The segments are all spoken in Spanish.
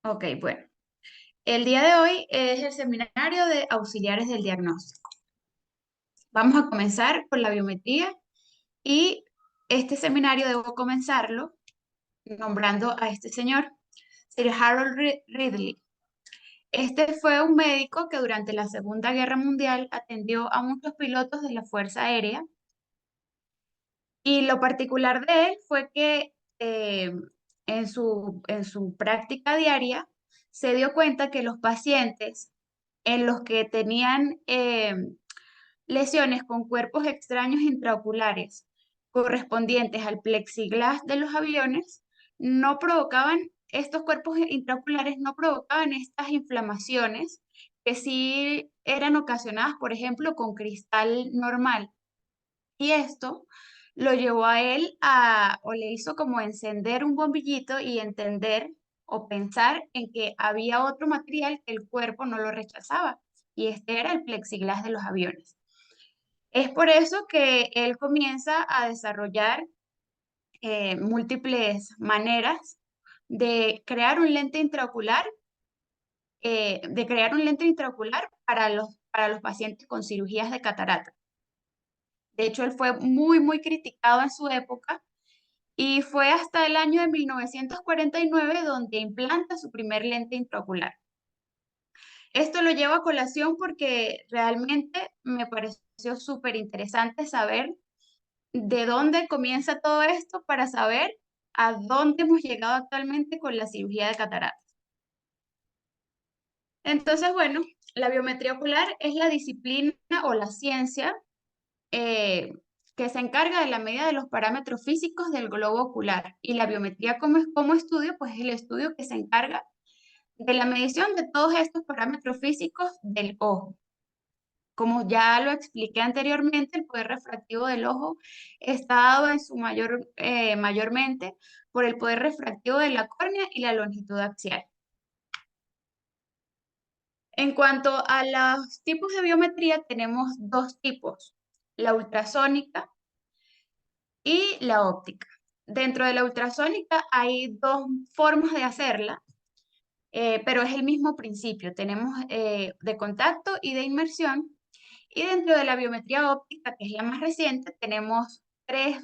Ok, bueno. El día de hoy es el seminario de auxiliares del diagnóstico. Vamos a comenzar con la biometría y este seminario debo comenzarlo nombrando a este señor, Sir Harold Ridley. Este fue un médico que durante la Segunda Guerra Mundial atendió a muchos pilotos de la Fuerza Aérea y lo particular de él fue que en su práctica diaria se dio cuenta que los pacientes en los que tenían lesiones con cuerpos extraños intraoculares correspondientes al plexiglas de los aviones, no provocaban, estos cuerpos intraoculares no provocaban estas inflamaciones que sí eran ocasionadas, por ejemplo, con cristal normal. Y esto lo llevó a él o le hizo como encender un bombillito y entender o pensar en que había otro material que el cuerpo no lo rechazaba, y este era el plexiglas de los aviones. Es por eso que él comienza a desarrollar múltiples maneras de crear un lente intraocular para los pacientes con cirugías de catarata. De hecho, él fue muy, muy criticado en su época y fue hasta el año de 1949 donde implanta su primer lente intraocular. Esto lo llevo a colación porque realmente me pareció súper interesante saber de dónde comienza todo esto para saber a dónde hemos llegado actualmente con la cirugía de cataratas. Entonces, bueno, la biometría ocular es la disciplina o la ciencia eh, que se encarga de la medida de los parámetros físicos del globo ocular. Y la biometría como estudio, pues es el estudio que se encarga de la medición de todos estos parámetros físicos del ojo. Como ya lo expliqué anteriormente, el poder refractivo del ojo está dado en su mayormente por el poder refractivo de la córnea y la longitud axial. En cuanto a los tipos de biometría, tenemos dos tipos, la ultrasónica y la óptica. Dentro de la ultrasónica hay dos formas de hacerla, pero es el mismo principio. Tenemos de contacto y de inmersión. Y dentro de la biometría óptica, que es la más reciente, tenemos tres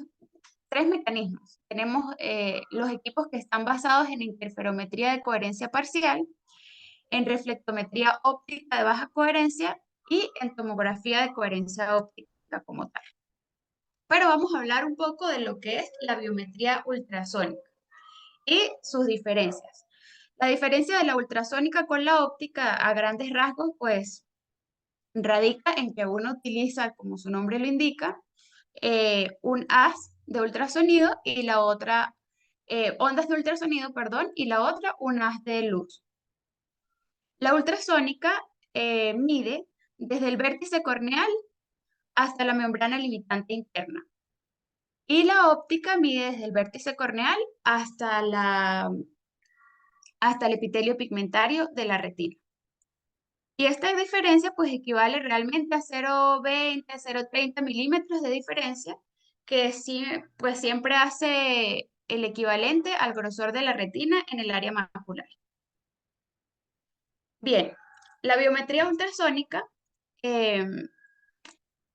mecanismos. Tenemos los equipos que están basados en interferometría de coherencia parcial, en reflectometría óptica de baja coherencia y en tomografía de coherencia óptica como tal. Pero vamos a hablar un poco de lo que es la biometría ultrasónica y sus diferencias. La diferencia de la ultrasónica con la óptica a grandes rasgos, pues radica en que uno utiliza, como su nombre lo indica, un haz de ultrasonido y la otra, ondas de ultrasonido, perdón, y la otra un haz de luz. La ultrasónica mide desde el vértice corneal hasta la membrana limitante interna. Y la óptica mide desde el vértice corneal hasta el epitelio pigmentario de la retina. Y esta diferencia pues equivale realmente a 0,20, 0,30 milímetros de diferencia, que sí, pues siempre hace el equivalente al grosor de la retina en el área macular. Bien, la biometría ultrasónica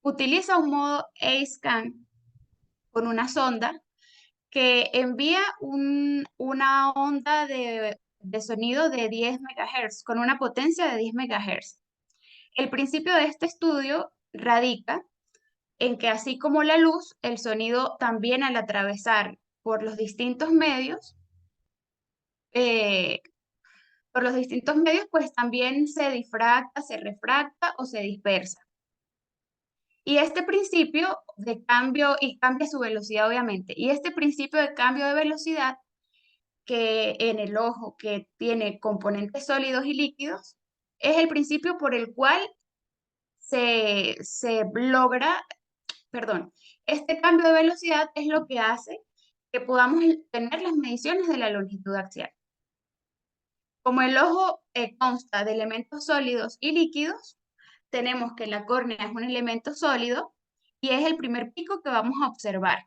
utiliza un modo A-scan con una sonda que envía una onda de sonido de 10 MHz con una potencia de 10 MHz. El principio de este estudio radica en que así como la luz, el sonido también al atravesar por los distintos medios, eh, pues también se difracta, se refracta o se dispersa. Y este principio de cambio, y cambia su velocidad obviamente, y este principio de cambio de velocidad que en el ojo que tiene componentes sólidos y líquidos, es el principio por el cual se logra, perdón, este cambio de velocidad es lo que hace que podamos tener las mediciones de la longitud axial. Como el ojo consta de elementos sólidos y líquidos, tenemos que la córnea es un elemento sólido y es el primer pico que vamos a observar.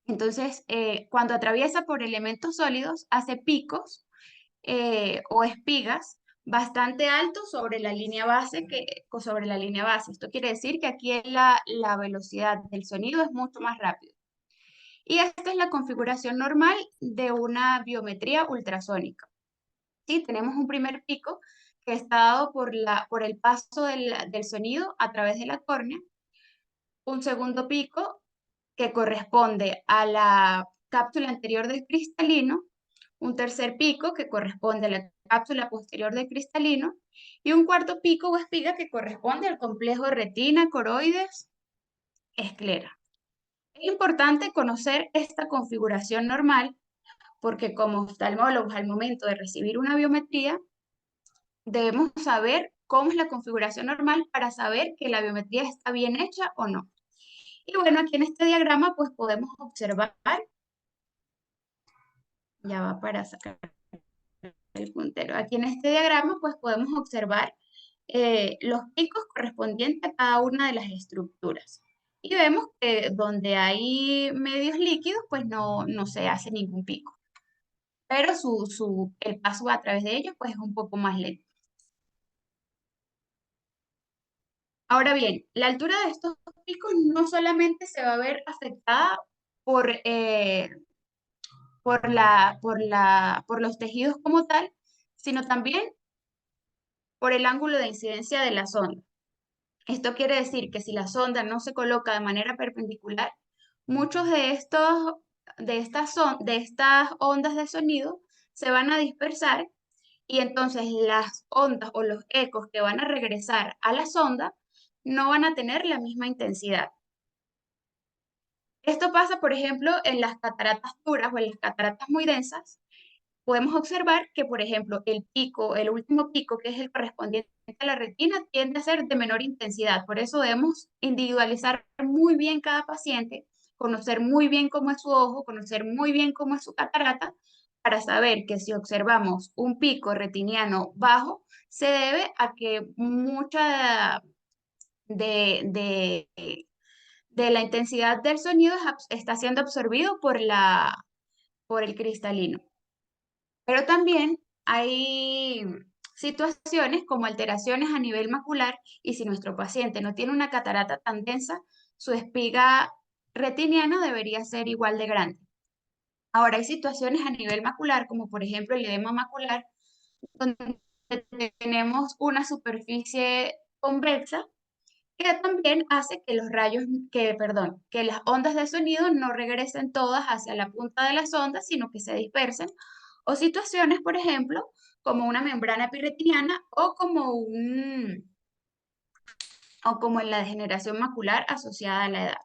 Entonces, cuando atraviesa por elementos sólidos, hace picos o espigas bastante altos sobre la línea base sobre la línea base. Esto quiere decir que aquí la velocidad del sonido es mucho más rápido. Y esta es la configuración normal de una biometría ultrasónica. ¿Sí? Tenemos un primer pico que está dado por el paso del sonido a través de la córnea, un segundo pico que corresponde a la cápsula anterior del cristalino, un tercer pico que corresponde a la cápsula posterior del cristalino y un cuarto pico o espiga que corresponde al complejo retina, coroides, esclera. Es importante conocer esta configuración normal porque como oftalmólogos al momento de recibir una biometría debemos saber cómo es la configuración normal para saber que la biometría está bien hecha o no. Y bueno, aquí en este diagrama pues podemos observar, ya va para sacar el puntero, aquí en este diagrama pues podemos observar los picos correspondientes a cada una de las estructuras. Y vemos que donde hay medios líquidos pues no se hace ningún pico, pero el paso a través de ellos pues es un poco más lento. Ahora bien, la altura de estos picos no solamente se va a ver afectada por, por los tejidos como tal, sino también por el ángulo de incidencia de la sonda. Esto quiere decir que si la sonda no se coloca de manera perpendicular, muchos de estas ondas de sonido se van a dispersar y entonces las ondas o los ecos que van a regresar a la sonda no van a tener la misma intensidad. Esto pasa, por ejemplo, en las cataratas duras o en las cataratas muy densas. Podemos observar que, por ejemplo, el último pico, que es el correspondiente a la retina, tiende a ser de menor intensidad. Por eso debemos individualizar muy bien cada paciente, conocer muy bien cómo es su ojo, conocer muy bien cómo es su catarata, para saber que si observamos un pico retiniano bajo, se debe a que mucha de, de la intensidad del sonido está siendo absorbido por el cristalino. Pero también hay situaciones como alteraciones a nivel macular y si nuestro paciente no tiene una catarata tan densa, su espiga retiniana debería ser igual de grande. Ahora hay situaciones a nivel macular, como por ejemplo el edema macular, donde tenemos una superficie convexa que también hace que que las ondas de sonido no regresen todas hacia la punta de las ondas, sino que se dispersen. O situaciones, por ejemplo, como una membrana epirretiniana o como en la degeneración macular asociada a la edad.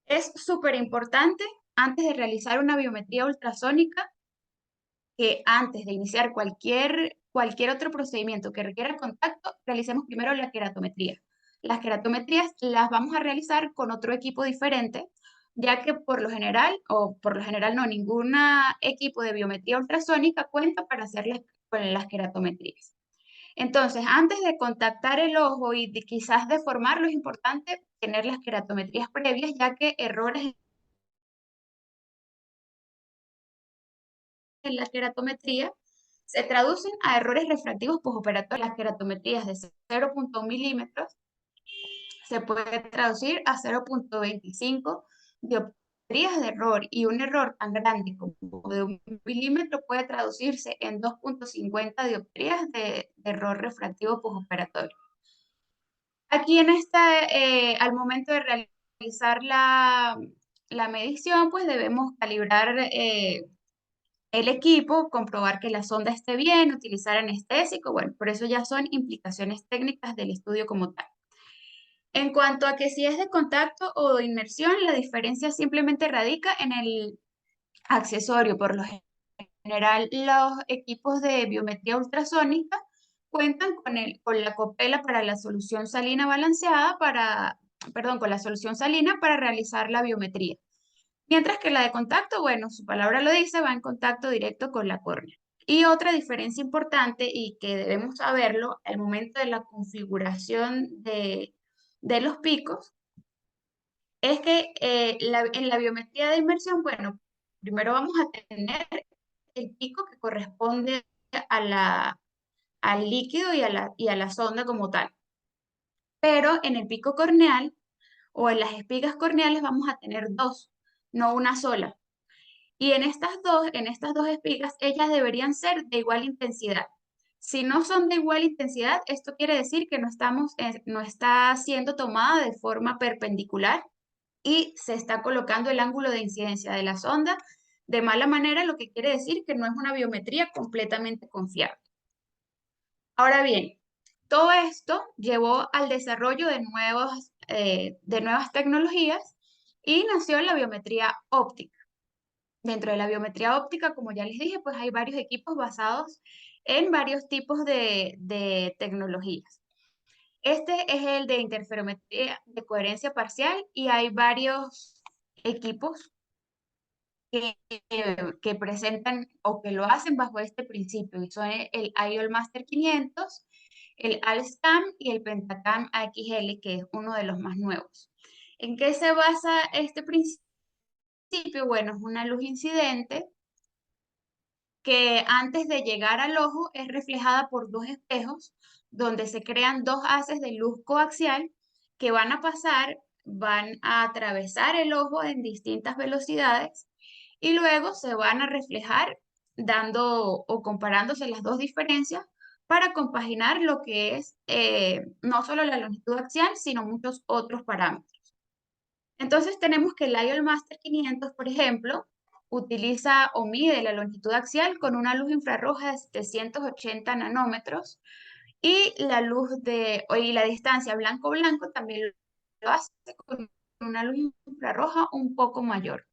Es súper importante antes de realizar una biometría ultrasónica que antes de iniciar cualquier otro procedimiento que requiera contacto, realicemos primero la queratometría. Las queratometrías las vamos a realizar con otro equipo diferente, ya que por lo general no, ningún equipo de biometría ultrasónica cuenta para hacer con las queratometrías. Entonces, antes de contactar el ojo y quizás deformarlo, es importante tener las queratometrías previas, ya que errores en la queratometría se traducen a errores refractivos postoperatorios. Las queratometrías de 0,1 milímetros se puede traducir a 0,25 dioptrías de error y un error tan grande como de 1 milímetro puede traducirse en 2,50 dioptrías de error refractivo postoperatorio. Aquí al momento de realizar la medición, pues debemos calibrar el equipo, comprobar que la sonda esté bien, utilizar anestésico, bueno, por eso ya son implicaciones técnicas del estudio como tal. En cuanto a que si es de contacto o de inmersión, la diferencia simplemente radica en el accesorio. Por lo general, los equipos de biometría ultrasónica cuentan con la copela para la solución salina balanceada con la solución salina para realizar la biometría. Mientras que la de contacto, bueno, su palabra lo dice, va en contacto directo con la córnea. Y otra diferencia importante y que debemos saberlo al momento de la configuración de los picos es que en la biometría de inmersión, bueno, primero vamos a tener el pico que corresponde al líquido y a la sonda como tal. Pero en el pico corneal o en las espigas corneales vamos a tener dos, no una sola. Y en estas dos espigas, ellas deberían ser de igual intensidad. Si no son de igual intensidad, esto quiere decir que no está siendo tomada de forma perpendicular y se está colocando el ángulo de incidencia de la sonda de mala manera, lo que quiere decir que no es una biometría completamente confiable. Ahora bien, todo esto llevó al desarrollo de nuevas tecnologías y nació la biometría óptica. Dentro de la biometría óptica, como ya les dije, pues hay varios equipos basados en varios tipos de tecnologías. Este es el de interferometría de coherencia parcial y hay varios equipos que, que presentan o que lo hacen bajo este principio, y son el IOL Master 500, el ALSCAM y el Pentacam AXL, que es uno de los más nuevos. ¿En qué se basa este principio? Bueno, es una luz incidente que antes de llegar al ojo es reflejada por dos espejos donde se crean dos haces de luz coaxial que van a atravesar el ojo en distintas velocidades y luego se van a reflejar dando o comparándose las dos diferencias para compaginar lo que es no solo la longitud axial, sino muchos otros parámetros. Entonces tenemos que el IOL Master 500, por ejemplo, utiliza o mide la longitud axial con una luz infrarroja de 780 nanómetros y y la distancia blanco-blanco también lo hace con una luz infrarroja un poco mayor.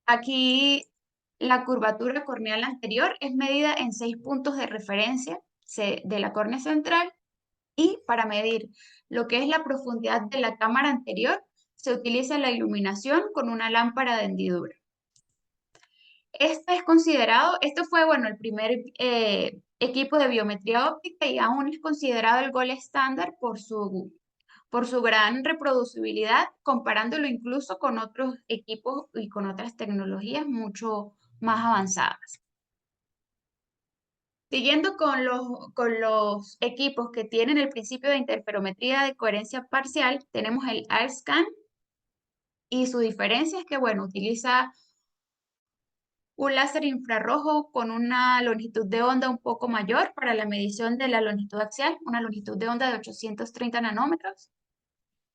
Aquí la curvatura corneal anterior es medida en 6 puntos de referencia de la córnea central y para medir lo que es la profundidad de la cámara anterior se utiliza la iluminación con una lámpara de hendidura. Esto fue, bueno, el primer equipo de biometría óptica y aún es considerado el gold estándar por su gran reproducibilidad, comparándolo incluso con otros equipos y con otras tecnologías mucho más avanzadas. Siguiendo con los equipos que tienen el principio de interferometría de coherencia parcial, tenemos el ALSCAN y su diferencia es que, bueno, utiliza un láser infrarrojo con una longitud de onda un poco mayor para la medición de la longitud axial, una longitud de onda de 830 nanómetros.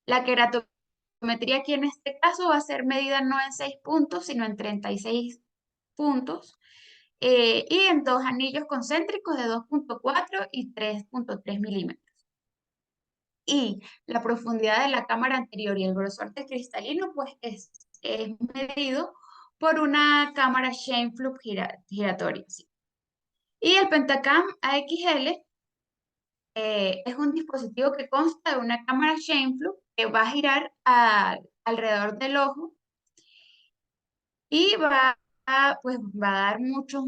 La queratometría aquí en este caso va a ser medida no en 6 puntos, sino en 36 puntos, y en dos anillos concéntricos de 2.4 y 3.3 milímetros. Y la profundidad de la cámara anterior y el grosor del cristalino, pues es medido por una cámara Scheimpflug giratoria. ¿Sí? Y el Pentacam AXL es un dispositivo que consta de una cámara Scheimpflug que va a girar alrededor del ojo y pues, va a dar muchos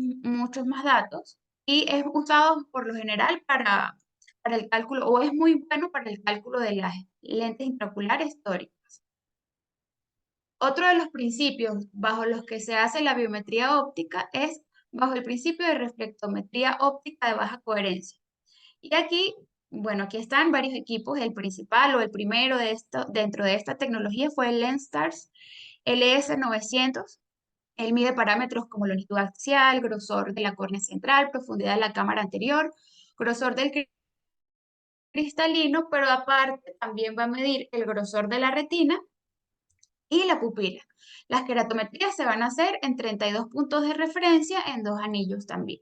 más datos y es usado por lo general para el cálculo, o es muy bueno para el cálculo de las lentes intraoculares tóricas. Otro de los principios bajo los que se hace la biometría óptica es bajo el principio de reflectometría óptica de baja coherencia. Y aquí, bueno, aquí están varios equipos. El principal o el primero dentro de esta tecnología fue el Lenstars LS900. Él mide parámetros como longitud axial, grosor de la córnea central, profundidad de la cámara anterior, grosor del cristalino, pero aparte también va a medir el grosor de la retina y la pupila. Las queratometrías se van a hacer en 32 puntos de referencia en dos anillos también.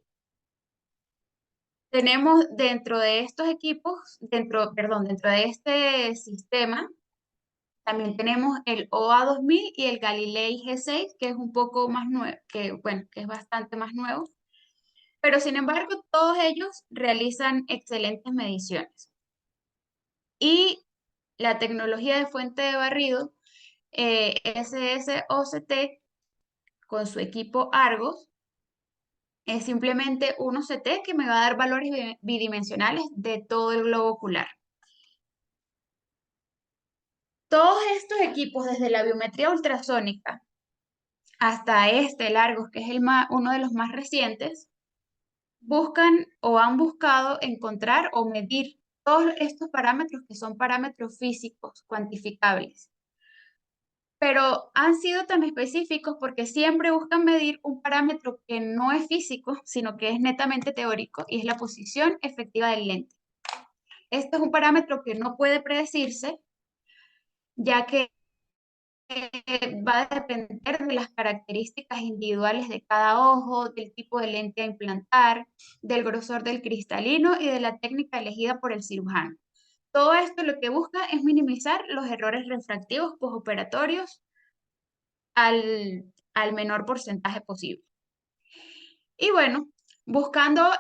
Tenemos dentro de estos equipos, dentro de este sistema, también tenemos el OA2000 y el Galilei G6, que es un poco más nuevo, que es bastante más nuevo. Pero sin embargo, todos ellos realizan excelentes mediciones. Y la tecnología de fuente de barrido, SSOCT, con su equipo Argos, es simplemente un OCT que me va a dar valores bidimensionales de todo el globo ocular. Todos estos equipos, desde la biometría ultrasónica hasta este Largos, que es uno de los más recientes, buscan o han buscado encontrar o medir todos estos parámetros que son parámetros físicos cuantificables. Pero han sido tan específicos porque siempre buscan medir un parámetro que no es físico, sino que es netamente teórico, y es la posición efectiva del lente. Este es un parámetro que no puede predecirse, ya que va a depender de las características individuales de cada ojo, del tipo de lente a implantar, del grosor del cristalino y de la técnica elegida por el cirujano. Todo esto lo que busca es minimizar los errores refractivos postoperatorios al menor porcentaje posible. Y bueno, buscando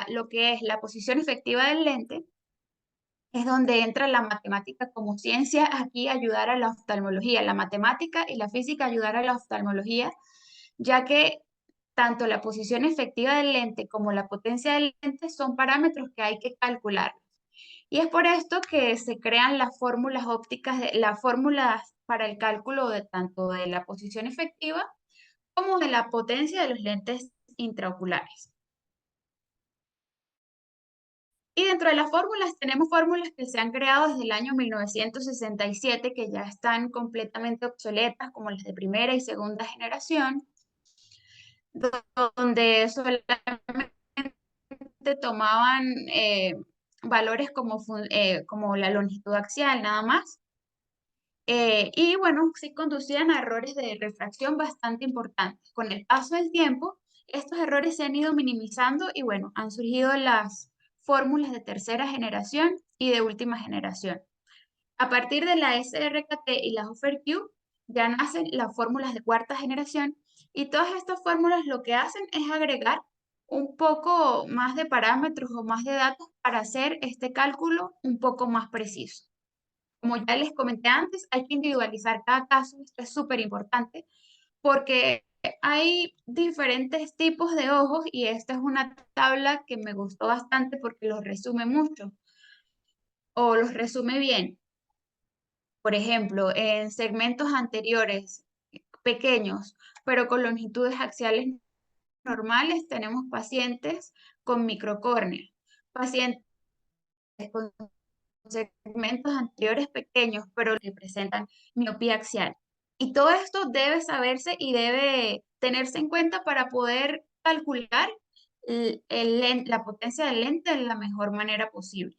lo que es la posición efectiva del lente, es donde entra la matemática como ciencia aquí a ayudar a la oftalmología, la matemática y la física ayudar a la oftalmología, ya que tanto la posición efectiva del lente como la potencia del lente son parámetros que hay que calcular. Y es por esto que se crean las fórmulas ópticas, las fórmulas para el cálculo de tanto de la posición efectiva como de la potencia de los lentes intraoculares. Y dentro de las fórmulas tenemos fórmulas que se han creado desde el año 1967 que ya están completamente obsoletas, como las de primera y segunda generación, donde solamente tomaban valores como la longitud axial, nada más. Y bueno, sí conducían a errores de refracción bastante importantes. Con el paso del tiempo, estos errores se han ido minimizando y bueno, han surgido las fórmulas de tercera generación y de última generación. A partir de la SRKT y la Hofer-Q, ya nacen las fórmulas de cuarta generación y todas estas fórmulas lo que hacen es agregar un poco más de parámetros o más de datos para hacer este cálculo un poco más preciso. Como ya les comenté antes, hay que individualizar cada caso, esto es súper importante, porque hay diferentes tipos de ojos y esta es una tabla que me gustó bastante porque los resume mucho o los resume bien. Por ejemplo, en segmentos anteriores pequeños, pero con longitudes axiales normales, tenemos pacientes con microcórnea, pacientes con segmentos anteriores pequeños, pero que presentan miopía axial. Y todo esto debe saberse y debe tenerse en cuenta para poder calcular la potencia del lente de la mejor manera posible.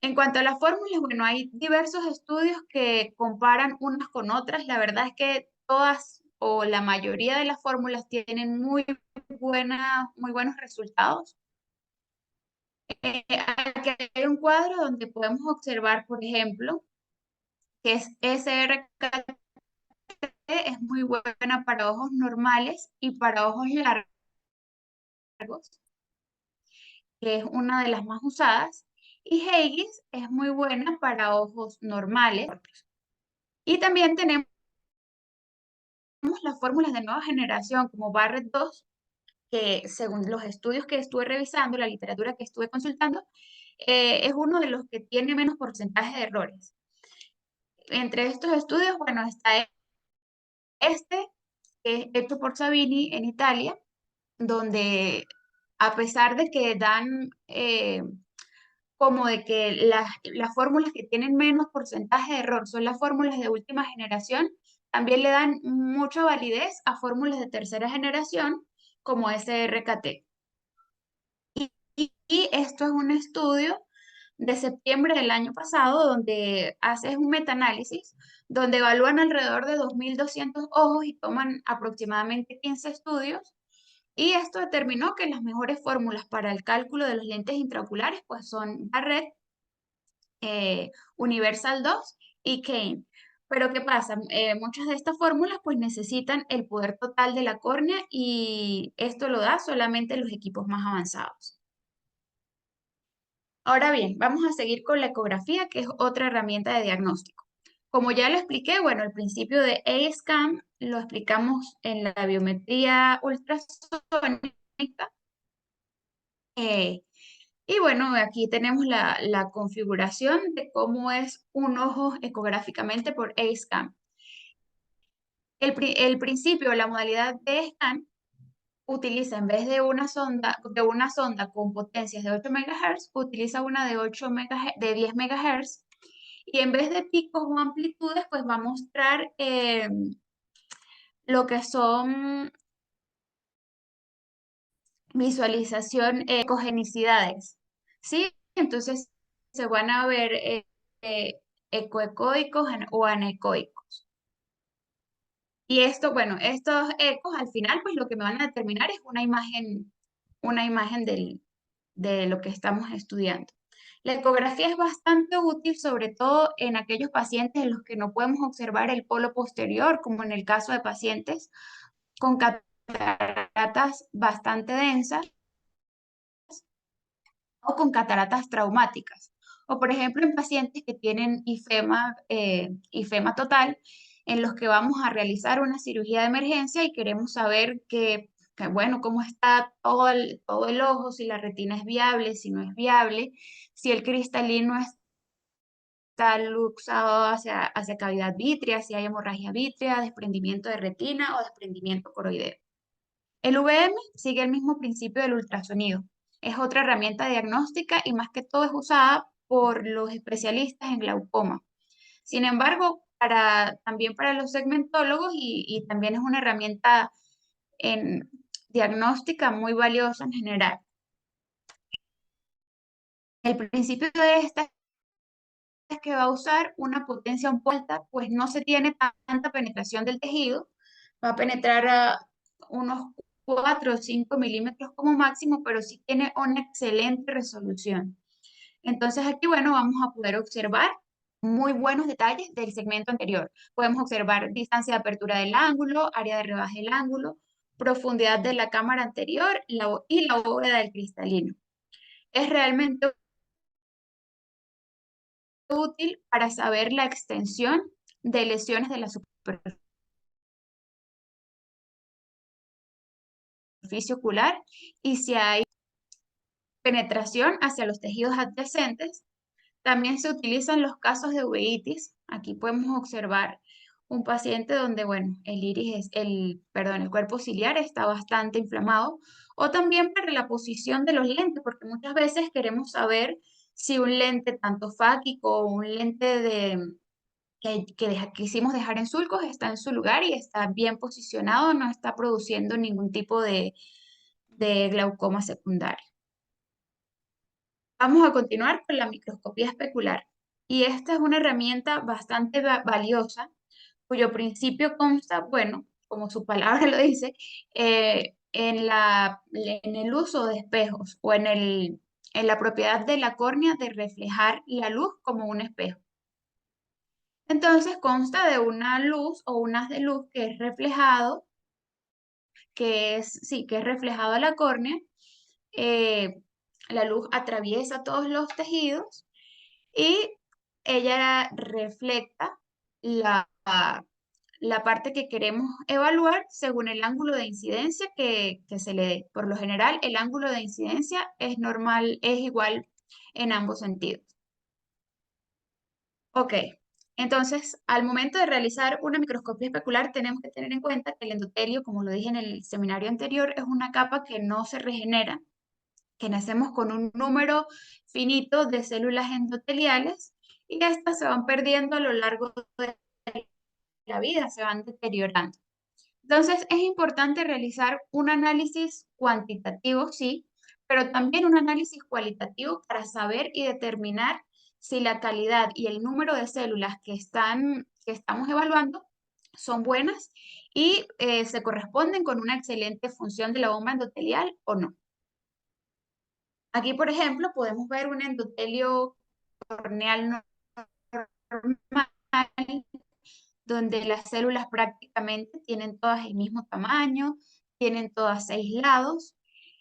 En cuanto a las fórmulas, bueno, hay diversos estudios que comparan unas con otras. La verdad es que todas o la mayoría de las fórmulas tienen muy buenos resultados. Aquí hay un cuadro donde podemos observar, por ejemplo, que es SRKT, es muy buena para ojos normales y para ojos largos, que es una de las más usadas, y Haigis es muy buena para ojos normales. Y también tenemos las fórmulas de nueva generación como Barrett 2, que según los estudios que estuve revisando, la literatura que estuve consultando, es uno de los que tiene menos porcentaje de errores. Entre estos estudios, bueno, está este, que es hecho por Sabini en Italia, donde a pesar de que dan como de que las fórmulas que tienen menos porcentaje de error son las fórmulas de última generación, también le dan mucha validez a fórmulas de tercera generación como SRKT. Y esto es un estudio de septiembre del año pasado donde haces un metaanálisis, donde evalúan alrededor de 2.200 ojos y toman aproximadamente 15 estudios. Y esto determinó que las mejores fórmulas para el cálculo de los lentes intraoculares pues son Barrett, Universal 2 y Kane. Pero ¿qué pasa? Muchas de estas fórmulas pues necesitan el poder total de la córnea y esto lo da solamente los equipos más avanzados. Ahora bien, vamos a seguir con la ecografía, que es otra herramienta de diagnóstico. Como ya lo expliqué, bueno, el principio de A-scan lo explicamos en la biometría ultrasónica. Y bueno, aquí tenemos la configuración de cómo es un ojo ecográficamente por A-scan. El principio, la modalidad de scan, utiliza en vez de una sonda con potencias de 8 MHz, utiliza una de 8 MHz, de 10 MHz, y en vez de picos o amplitudes, pues va a mostrar lo que son visualización, ecogenicidades, ¿sí? Entonces se van a ver eh, ecoecoicos o anecoicos. Y esto, bueno, estos ecos al final, pues lo que me van a determinar es una imagen de lo que estamos estudiando. La ecografía es bastante útil, sobre todo en aquellos pacientes en los que no podemos observar el polo posterior, como en el caso de pacientes con cataratas bastante densas o con cataratas traumáticas. O por ejemplo en pacientes que tienen ifema total, en los que vamos a realizar una cirugía de emergencia y queremos saber bueno, cómo está todo el ojo, si la retina es viable, si no es viable, si el cristalino está luxado hacia cavidad vítrea, si hay hemorragia vítrea, desprendimiento de retina o desprendimiento coroideo. El VM sigue el mismo principio del ultrasonido. Es otra herramienta diagnóstica y más que todo es usada por los especialistas en glaucoma. Sin embargo, también para los segmentólogos y también es una herramienta en diagnóstica muy valiosa en general. El principio de esta es que va a usar una potencia un poco alta, pues no se tiene tanta penetración del tejido, va a penetrar a unos 4 o 5 milímetros como máximo, pero sí tiene una excelente resolución. Entonces aquí, bueno, vamos a poder observar muy buenos detalles del segmento anterior. Podemos observar distancia de apertura del ángulo, área de rebaje del ángulo, profundidad de la cámara anterior y la bóveda del cristalino. Es realmente útil para saber la extensión de lesiones de la superficie ocular y si hay penetración hacia los tejidos adyacentes. También se utilizan los casos de uveitis. Aquí podemos observar un paciente donde, bueno, el cuerpo ciliar está bastante inflamado, o también para la posición de los lentes, porque muchas veces queremos saber si un lente tanto fáquico o un lente que quisimos dejar en sulcos está en su lugar y está bien posicionado, no está produciendo ningún tipo de glaucoma secundario. Vamos a continuar con la microscopía especular. Y esta es una herramienta bastante valiosa, cuyo principio consta, bueno, como su palabra lo dice, en el uso de espejos o en la propiedad de la córnea de reflejar la luz como un espejo. Entonces consta de una luz o un haz de luz que es reflejado, que es reflejado a la córnea. eh, la luz atraviesa todos los tejidos y ella refleja la, la parte que queremos evaluar según el ángulo de incidencia que se le dé. Por lo general, el ángulo de incidencia es normal, es igual en ambos sentidos. Ok, entonces al momento de realizar una microscopía especular tenemos que tener en cuenta que el endotelio, como lo dije en el seminario anterior, es una capa que no se regenera, que nacemos con un número finito de células endoteliales y estas se van perdiendo a lo largo de la vida, se van deteriorando. Entonces es importante realizar un análisis cuantitativo, sí, pero también un análisis cualitativo para saber y determinar si la calidad y el número de células que estamos evaluando son buenas y se corresponden con una excelente función de la bomba endotelial o no. Aquí, por ejemplo, podemos ver un endotelio corneal normal, donde las células prácticamente tienen todas el mismo tamaño, tienen todas 6 lados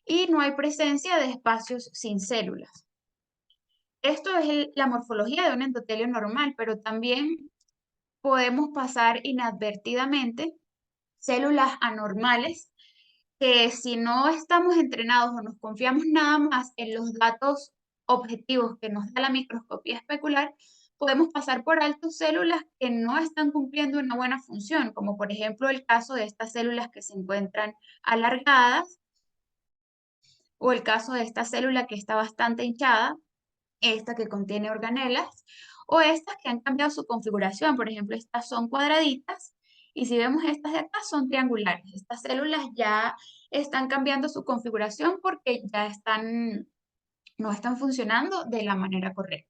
y no hay presencia de espacios sin células. Esto es la morfología de un endotelio normal, pero también podemos pasar inadvertidamente células anormales que si no estamos entrenados o nos confiamos nada más en los datos objetivos que nos da la microscopía especular, podemos pasar por alto células que no están cumpliendo una buena función, como por ejemplo el caso de estas células que se encuentran alargadas o el caso de esta célula que está bastante hinchada, esta que contiene organelas, o estas que han cambiado su configuración. Por ejemplo, estas son cuadraditas y si vemos estas de acá son triangulares. Estas células ya están cambiando su configuración porque no están funcionando de la manera correcta.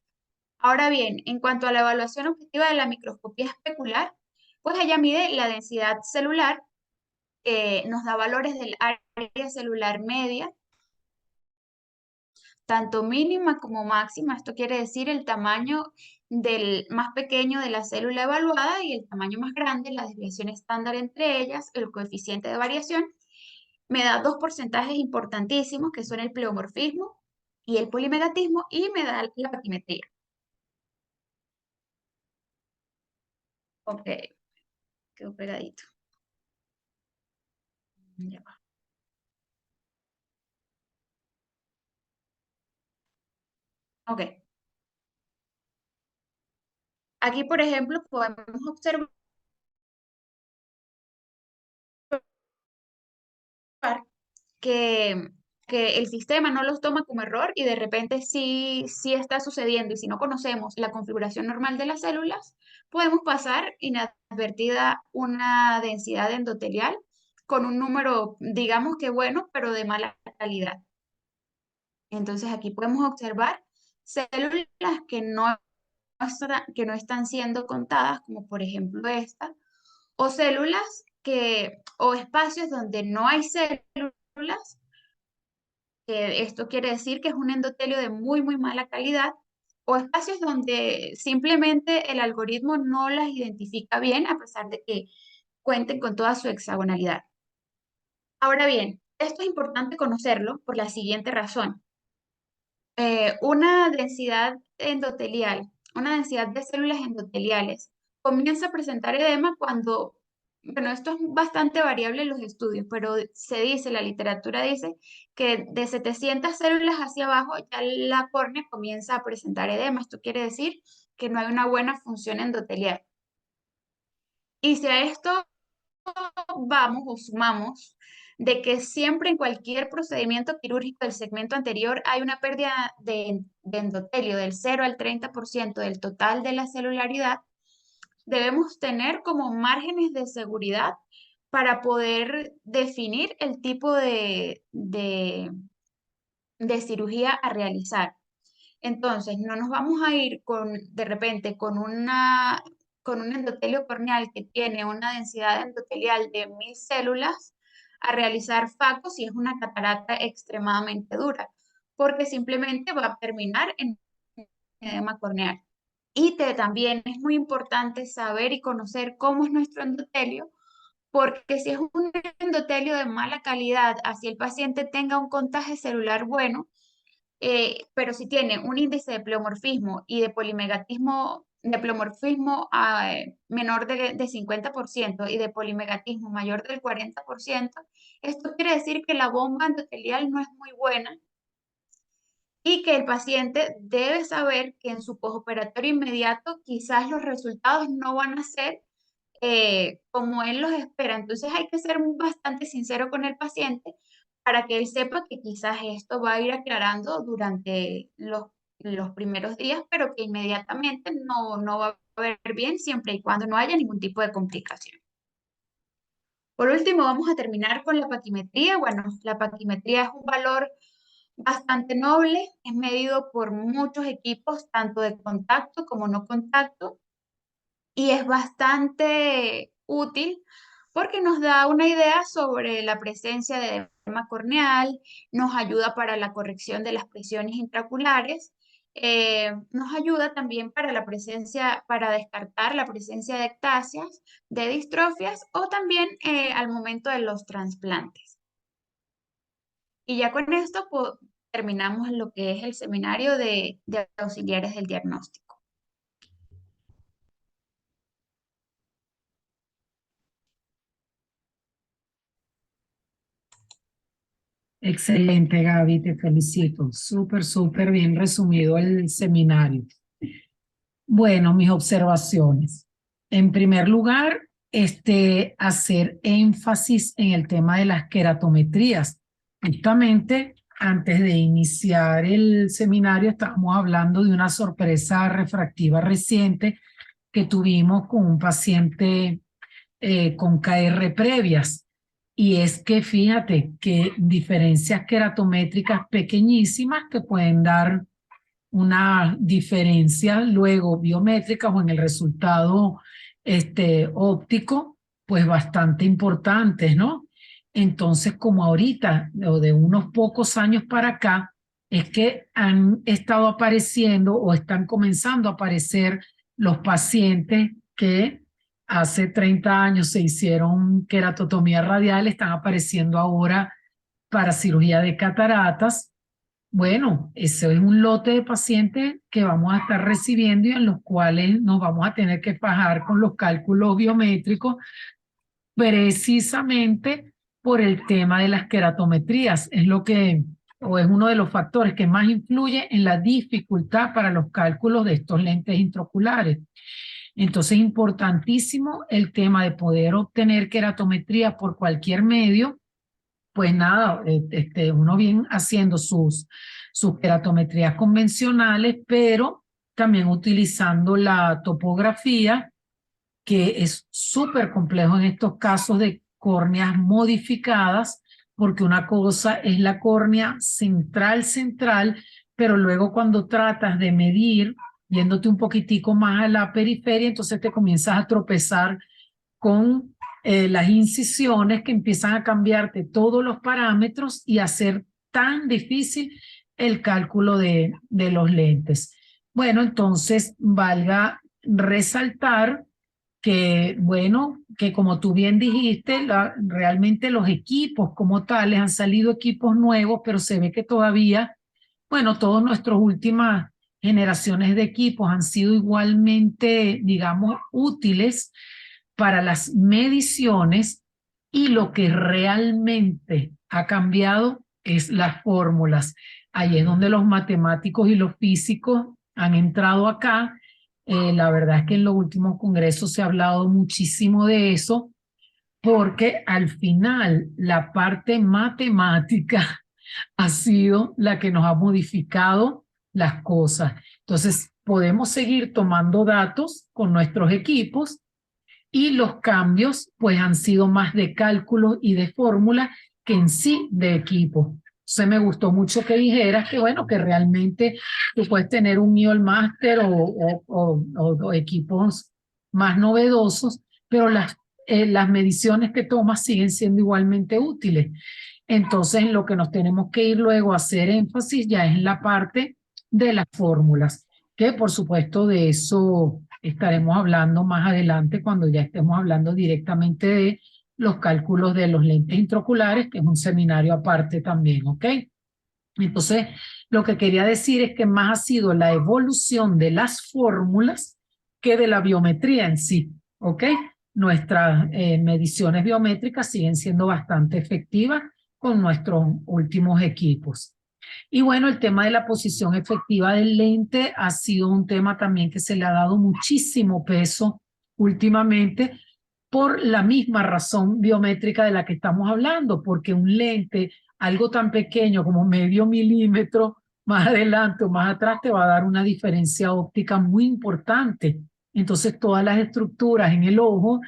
Ahora bien, en cuanto a la evaluación objetiva de la microscopía especular, pues ella mide la densidad celular, nos da valores del área celular media, tanto mínima como máxima. Esto quiere decir el tamaño del más pequeño de la célula evaluada y el tamaño más grande, la desviación estándar entre ellas, el coeficiente de variación. Me da dos porcentajes importantísimos que son el pleomorfismo y el polimegatismo y me da la batimetría. Ok, quedó pegadito. Ya va. Ok. Aquí, por ejemplo, podemos observar que, que el sistema no los toma como error y de repente sí está sucediendo. Y si no conocemos la configuración normal de las células, podemos pasar inadvertida una densidad endotelial con un número, digamos que bueno, pero de mala calidad. Entonces aquí podemos observar células que no están siendo contadas, como por ejemplo esta, o células o espacios donde no hay células, que esto quiere decir que es un endotelio de muy, muy mala calidad, o espacios donde simplemente el algoritmo no las identifica bien a pesar de que cuenten con toda su hexagonalidad. Ahora bien, esto es importante conocerlo por la siguiente razón. Una densidad endotelial, una densidad de células endoteliales comienza a presentar edema cuando, bueno, esto es bastante variable en los estudios, pero se dice, la literatura dice que de 700 células hacia abajo ya la córnea comienza a presentar edema. Esto quiere decir que no hay una buena función endotelial. Y si a esto vamos o sumamos de que siempre en cualquier procedimiento quirúrgico del segmento anterior hay una pérdida de endotelio del 0 al 30% del total de la celularidad, debemos tener como márgenes de seguridad para poder definir el tipo de cirugía a realizar. Entonces, no nos vamos a ir de repente con un endotelio corneal que tiene una densidad endotelial de 1000 células a realizar FACO si es una catarata extremadamente dura, porque simplemente va a terminar en edema corneal. También es muy importante saber y conocer cómo es nuestro endotelio, porque si es un endotelio de mala calidad, así el paciente tenga un contagio celular bueno, pero si tiene un índice de pleomorfismo y de polimegatismo, de pleomorfismo menor de 50% y de polimegatismo mayor del 40%, esto quiere decir que la bomba endotelial no es muy buena y que el paciente debe saber que en su postoperatorio inmediato quizás los resultados no van a ser como él los espera. Entonces hay que ser bastante sincero con el paciente para que él sepa que quizás esto va a ir aclarando durante los primeros días, pero que inmediatamente no va a ver bien siempre y cuando no haya ningún tipo de complicación. Por último, vamos a terminar con la paquimetría. Bueno, la paquimetría es un valor bastante noble, es medido por muchos equipos, tanto de contacto como no contacto, y es bastante útil porque nos da una idea sobre la presencia de edema corneal, nos ayuda para la corrección de las presiones intraoculares, nos ayuda también para para descartar la presencia de ectasias, de distrofias o también al momento de los trasplantes. Y ya con esto terminamos lo que es el seminario de auxiliares del diagnóstico. Excelente, Gaby, te felicito. Súper, súper bien resumido el seminario. Bueno, mis observaciones. En primer lugar, hacer énfasis en el tema de las queratometrías. Justamente antes de iniciar el seminario estábamos hablando de una sorpresa refractiva reciente que tuvimos con un paciente con KR previas. Y es que fíjate que diferencias queratométricas pequeñísimas te pueden dar una diferencia luego biométrica o en el resultado óptico, pues bastante importantes, ¿no? Entonces, como ahorita, o de unos pocos años para acá, es que han estado apareciendo o están comenzando a aparecer los pacientes que hace 30 años se hicieron queratotomía radial, están apareciendo ahora para cirugía de cataratas. Bueno, ese es un lote de pacientes que vamos a estar recibiendo y en los cuales nos vamos a tener que fajar con los cálculos biométricos precisamente por el tema de las queratometrías. Es lo que, o es uno de los factores que más influye en la dificultad para los cálculos de estos lentes intraoculares. Entonces, importantísimo el tema de poder obtener queratometría por cualquier medio. Pues nada, uno viene haciendo sus keratometrías convencionales, pero también utilizando la topografía, que es súper complejo en estos casos de córneas modificadas, porque una cosa es la córnea central, pero luego cuando tratas de medir, yéndote un poquitico más a la periferia, entonces te comienzas a tropezar con las incisiones que empiezan a cambiarte todos los parámetros y hacer tan difícil el cálculo de los lentes. Bueno, entonces valga resaltar que, bueno, que como tú bien dijiste, realmente los equipos como tales han salido equipos nuevos, pero se ve que todavía, bueno, todas nuestras últimas generaciones de equipos han sido igualmente, digamos, útiles para las mediciones y lo que realmente ha cambiado es las fórmulas. Ahí es donde los matemáticos y los físicos han entrado acá. La verdad es que en los últimos congresos se ha hablado muchísimo de eso, porque al final la parte matemática ha sido la que nos ha modificado las cosas. Entonces, podemos seguir tomando datos con nuestros equipos y los cambios pues han sido más de cálculo y de fórmula que en sí de equipo. Entonces me gustó mucho que dijeras que bueno, que realmente tú puedes tener un IOL Master o equipos más novedosos, pero las mediciones que tomas siguen siendo igualmente útiles. Entonces, en lo que nos tenemos que ir luego a hacer énfasis ya es en la parte de las fórmulas, que por supuesto de eso estaremos hablando más adelante cuando ya estemos hablando directamente de los cálculos de los lentes intraoculares, que es un seminario aparte también, ¿ok? Entonces, lo que quería decir es que más ha sido la evolución de las fórmulas que de la biometría en sí, ¿ok? Nuestras mediciones biométricas siguen siendo bastante efectivas con nuestros últimos equipos. Y bueno, el tema de la posición efectiva del lente ha sido un tema también que se le ha dado muchísimo peso últimamente por la misma razón biométrica de la que estamos hablando, porque un lente, algo tan pequeño como medio milímetro, más adelante o más atrás te va a dar una diferencia óptica muy importante. Entonces todas las estructuras en el ojo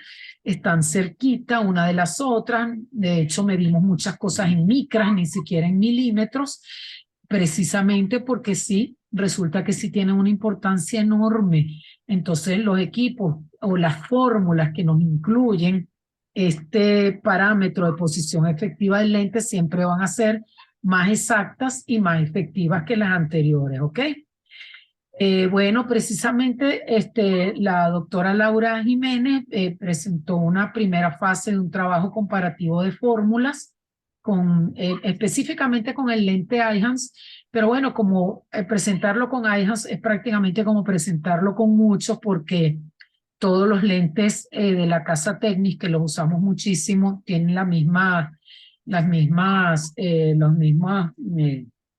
están cerquita una de las otras. De hecho, medimos muchas cosas en micras, ni siquiera en milímetros, precisamente porque sí, resulta que sí tienen una importancia enorme. Entonces, los equipos o las fórmulas que nos incluyen este parámetro de posición efectiva del lente siempre van a ser más exactas y más efectivas que las anteriores, ¿ok? Bueno, precisamente la doctora Laura Jiménez presentó una primera fase de un trabajo comparativo de fórmulas específicamente con el lente IHANS, pero bueno, como presentarlo con IHANS es prácticamente como presentarlo con muchos porque todos los lentes de la casa Technics, que los usamos muchísimo, tienen los mismos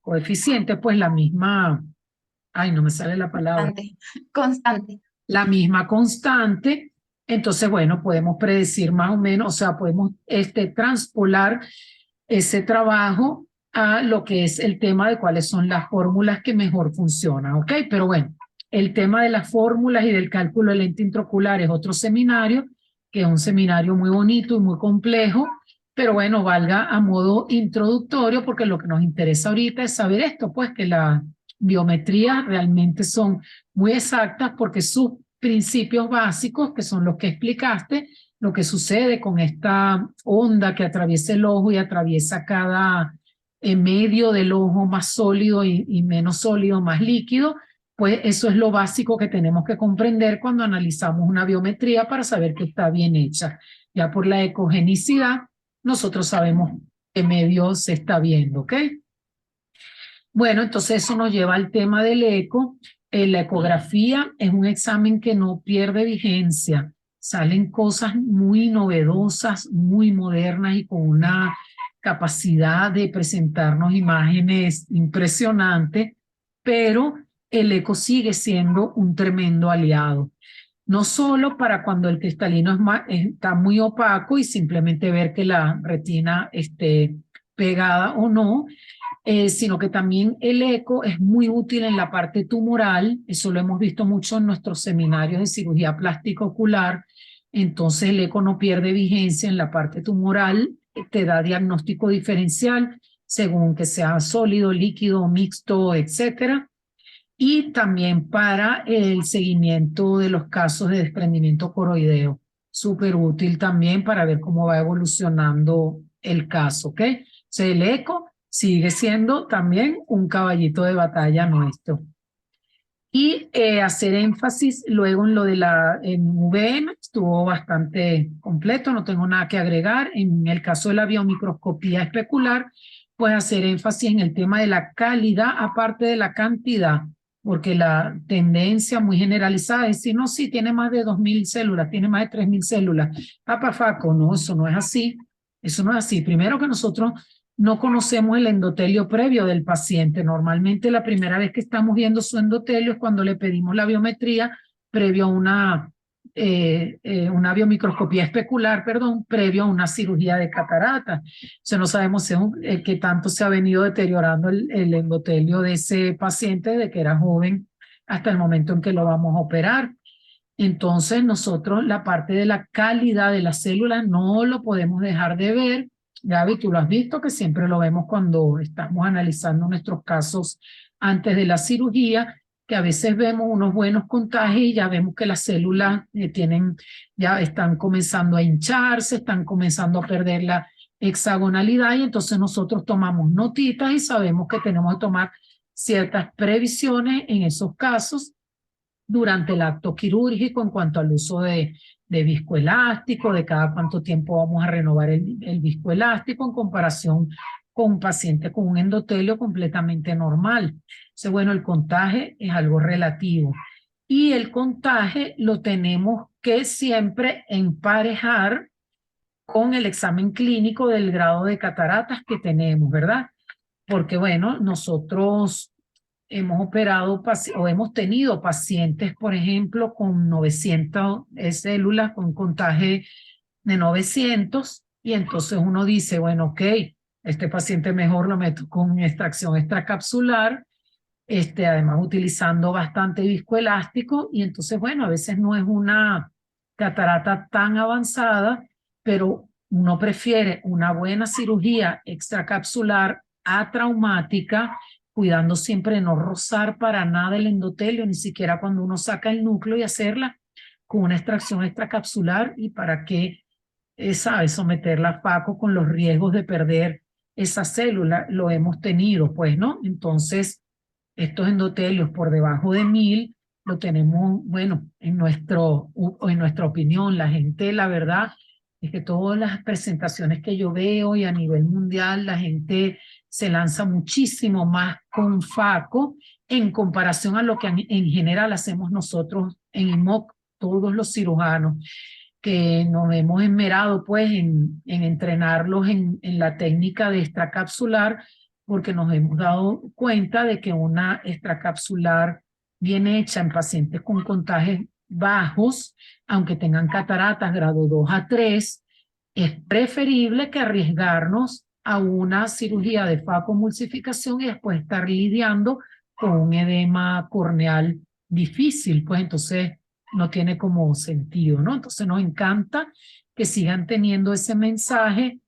coeficientes, pues la misma ay, no me sale la palabra, Constante. Constante. la misma constante, entonces, bueno, podemos predecir más o menos, o sea, podemos transpolar ese trabajo a lo que es el tema de cuáles son las fórmulas que mejor funcionan, ¿ok? Pero bueno, el tema de las fórmulas y del cálculo de lente intraocular es otro seminario, que es un seminario muy bonito y muy complejo, pero bueno, valga a modo introductorio porque lo que nos interesa ahorita es saber esto, pues que las biometrías realmente son muy exactas porque sus principios básicos, que son los que explicaste, lo que sucede con esta onda que atraviesa el ojo y atraviesa cada medio del ojo más sólido y menos sólido, más líquido, pues eso es lo básico que tenemos que comprender cuando analizamos una biometría para saber que está bien hecha. Ya por la ecogenicidad, nosotros sabemos qué medio se está viendo, ¿ok? Bueno, entonces eso nos lleva al tema del eco. La ecografía es un examen que no pierde vigencia. Salen cosas muy novedosas, muy modernas y con una capacidad de presentarnos imágenes impresionantes, pero el eco sigue siendo un tremendo aliado. No solo para cuando el cristalino está muy opaco y simplemente ver que la retina esté pegada o no, sino que también el eco es muy útil en la parte tumoral, eso lo hemos visto mucho en nuestros seminarios de cirugía plástica ocular, entonces el eco no pierde vigencia en la parte tumoral, te da diagnóstico diferencial según que sea sólido, líquido, mixto, etcétera, y también para el seguimiento de los casos de desprendimiento coroideo, súper útil también para ver cómo va evolucionando el caso, ¿ok? O sea, el eco sigue siendo también un caballito de batalla nuestro. Y hacer énfasis luego en lo de en VM, estuvo bastante completo, no tengo nada que agregar. En el caso de la biomicroscopía especular, pues hacer énfasis en el tema de la calidad aparte de la cantidad, porque la tendencia muy generalizada es decir, no, sí, tiene más de 2.000 células, tiene más de 3.000 células. Papafaco, no, eso no es así. Eso no es así. Primero que nosotros no conocemos el endotelio previo del paciente. Normalmente la primera vez que estamos viendo su endotelio es cuando le pedimos la biometría previo a una biomicroscopía especular, perdón, previo a una cirugía de catarata. O sea, no sabemos qué tanto se ha venido deteriorando el endotelio de ese paciente desde que era joven hasta el momento en que lo vamos a operar. Entonces, nosotros la parte de la calidad de las células no lo podemos dejar de ver. Gaby, tú lo has visto, que siempre lo vemos cuando estamos analizando nuestros casos antes de la cirugía, que a veces vemos unos buenos contagios y ya vemos que las células ya están comenzando a hincharse, están comenzando a perder la hexagonalidad y entonces nosotros tomamos notitas y sabemos que tenemos que tomar ciertas previsiones en esos casos durante el acto quirúrgico en cuanto al uso de viscoelástico, de cada cuánto tiempo vamos a renovar el viscoelástico en comparación con un paciente con un endotelio completamente normal. Entonces, bueno, el contaje es algo relativo. Y el contaje lo tenemos que siempre emparejar con el examen clínico del grado de cataratas que tenemos, ¿verdad? Porque, bueno, nosotros hemos operado o hemos tenido pacientes, por ejemplo, con 900 células, con contaje de 900, y entonces uno dice, bueno, ok, este paciente mejor lo meto con extracción extracapsular, además utilizando bastante viscoelástico, y entonces, bueno, a veces no es una catarata tan avanzada, pero uno prefiere una buena cirugía extracapsular atraumática, cuidando siempre de no rozar para nada el endotelio, ni siquiera cuando uno saca el núcleo y hacerla con una extracción extracapsular y para qué, ¿sabes? Someterla a FACO con los riesgos de perder esa célula, lo hemos tenido, pues, ¿no? Entonces, estos endotelios por debajo de 1.000 lo tenemos, bueno, en nuestra opinión, la gente, la verdad, es que todas las presentaciones que yo veo y a nivel mundial, la gente se lanza muchísimo más con FACO en comparación a lo que en general hacemos nosotros en IMOC, todos los cirujanos, que nos hemos esmerado pues en entrenarlos en la técnica de extracapsular, porque nos hemos dado cuenta de que una extracapsular bien hecha en pacientes con contagios bajos, aunque tengan cataratas grado 2 a 3, es preferible que arriesgarnos a una cirugía de facomulsificación y después estar lidiando con un edema corneal difícil, pues entonces no tiene como sentido, ¿no? Entonces nos encanta que sigan teniendo ese mensaje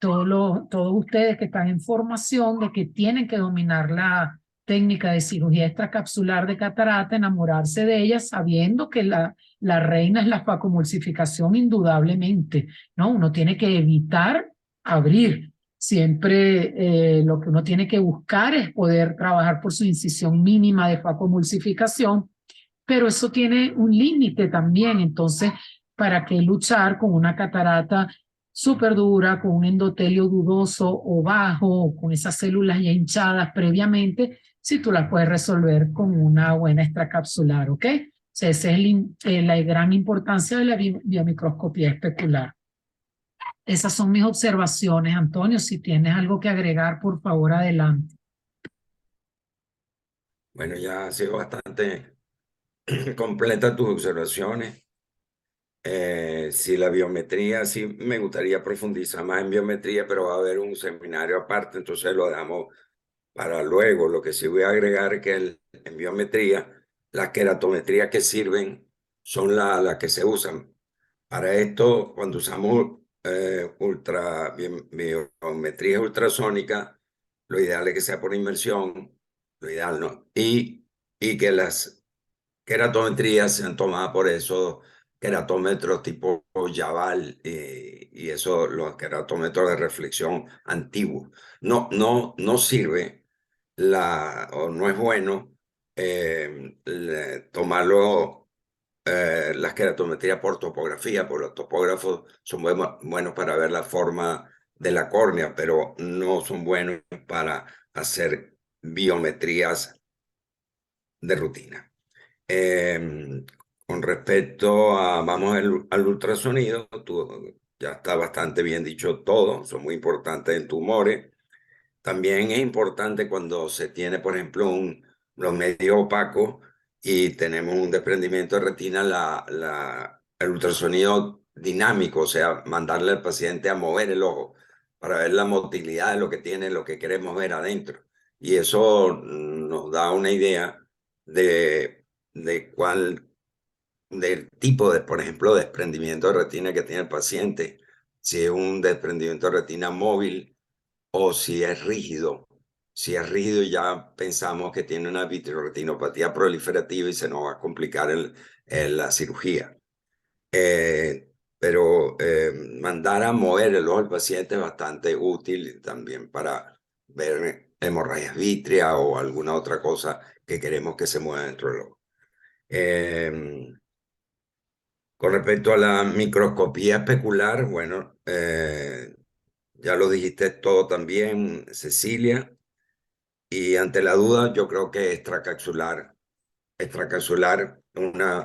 todos ustedes que están en formación de que tienen que dominar la técnica de cirugía extracapsular de catarata, enamorarse de ella, sabiendo que la reina es la facomulsificación indudablemente, ¿no? Uno tiene que evitar abrir. Siempre lo que uno tiene que buscar es poder trabajar por su incisión mínima de facomulsificación, pero eso tiene un límite también. Entonces, ¿para qué luchar con una catarata súper dura, con un endotelio dudoso o bajo, o con esas células ya hinchadas previamente, si tú las puedes resolver con una buena extracapsular? ¿Ok? O sea, esa es la gran importancia de la biomicroscopía especular. Esas son mis observaciones, Antonio. Si tienes algo que agregar, por favor, adelante. Bueno, ya ha sido bastante completa tus observaciones. Si la biometría, sí me gustaría profundizar más en biometría, pero va a haber un seminario aparte, entonces lo dejamos para luego. Lo que sí voy a agregar es que en biometría, las queratometrías que sirven son las que se usan. Para esto, cuando usamos biometría ultrasónica, lo ideal es que sea por inmersión, lo ideal no, y que las queratometrías sean tomadas por esos queratómetros tipo Yaval y eso, los queratómetros de reflexión antiguos. No sirve o no es bueno tomarlo las queratometrías por topografía, porque los topógrafos son buenos para ver la forma de la córnea, pero no son buenos para hacer biometrías de rutina. Con respecto a, vamos al ultrasonido, ya está bastante bien dicho todo, son muy importantes en tumores. También es importante cuando se tiene, por ejemplo, los medios opacos y tenemos un desprendimiento de retina, el ultrasonido dinámico, o sea, mandarle al paciente a mover el ojo para ver la motilidad de lo que tiene, lo que queremos ver adentro. Y eso nos da una idea de cuál, del tipo de, por ejemplo, desprendimiento de retina que tiene el paciente, si es un desprendimiento de retina móvil o si es rígido. Si es rígido ya pensamos que tiene una vitreoretinopatía proliferativa y se nos va a complicar la cirugía. Pero mandar a mover el ojo del paciente es bastante útil también para ver hemorragias vítreas o alguna otra cosa que queremos que se mueva dentro del ojo. Con respecto a la microscopía especular, bueno, ya lo dijiste todo también, Cecilia. Y ante la duda, yo creo que extracapsular,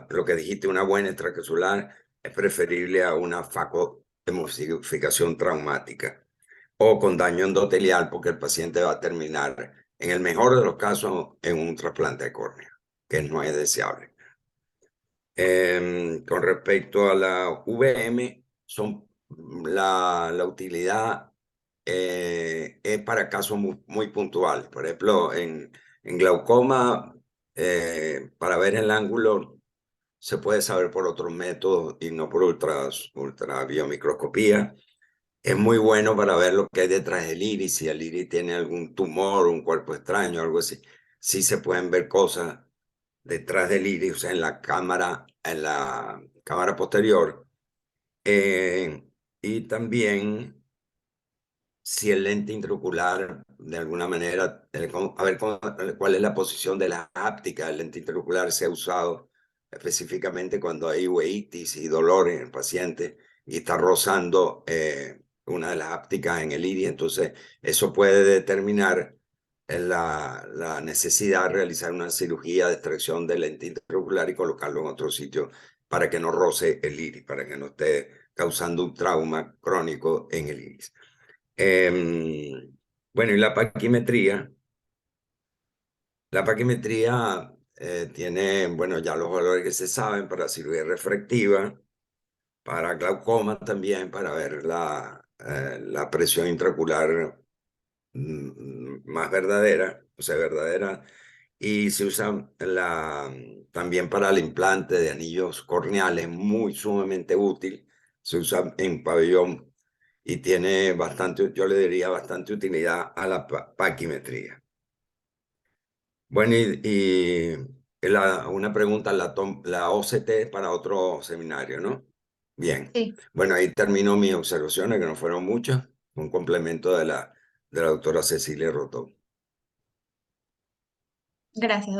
lo que dijiste, una buena extracapsular es preferible a una facomulsificación traumática o con daño endotelial, porque el paciente va a terminar, en el mejor de los casos, en un trasplante de córnea, que no es deseable. Con respecto a la VM, la utilidad es para casos muy puntuales. Por ejemplo, en glaucoma, para ver el ángulo se puede saber por otros métodos y no por ultrabiomicroscopía. Es muy bueno para ver lo que hay detrás del iris, si el iris tiene algún tumor, un cuerpo extraño, algo así. Sí se pueden ver cosas detrás del iris, o sea, en la cámara posterior. Y también si el lente intraocular, de alguna manera, a ver cuál es la posición de la áptica del lente intraocular, se ha usado específicamente cuando hay uveitis y dolor en el paciente y está rozando una de las ápticas en el iris. Entonces, eso puede determinar la necesidad de realizar una cirugía de extracción del lente intraocular y colocarlo en otro sitio para que no roce el iris, para que no esté causando un trauma crónico en el iris. Bueno, y la paquimetría. La paquimetría tiene, bueno, ya los valores que se saben para cirugía refractiva, para glaucoma también, para ver la presión intraocular más verdadera, o sea, verdadera. Y se usa también para el implante de anillos corneales, muy sumamente útil. Se usa en pabellón y tiene bastante, yo le diría, bastante utilidad a la paquimetría. Bueno, una pregunta, la OCT es para otro seminario, ¿no? Bien. Sí, Bueno, ahí termino mis observaciones, que no fueron muchas, un complemento de la doctora Cecilia Rotó. gracias.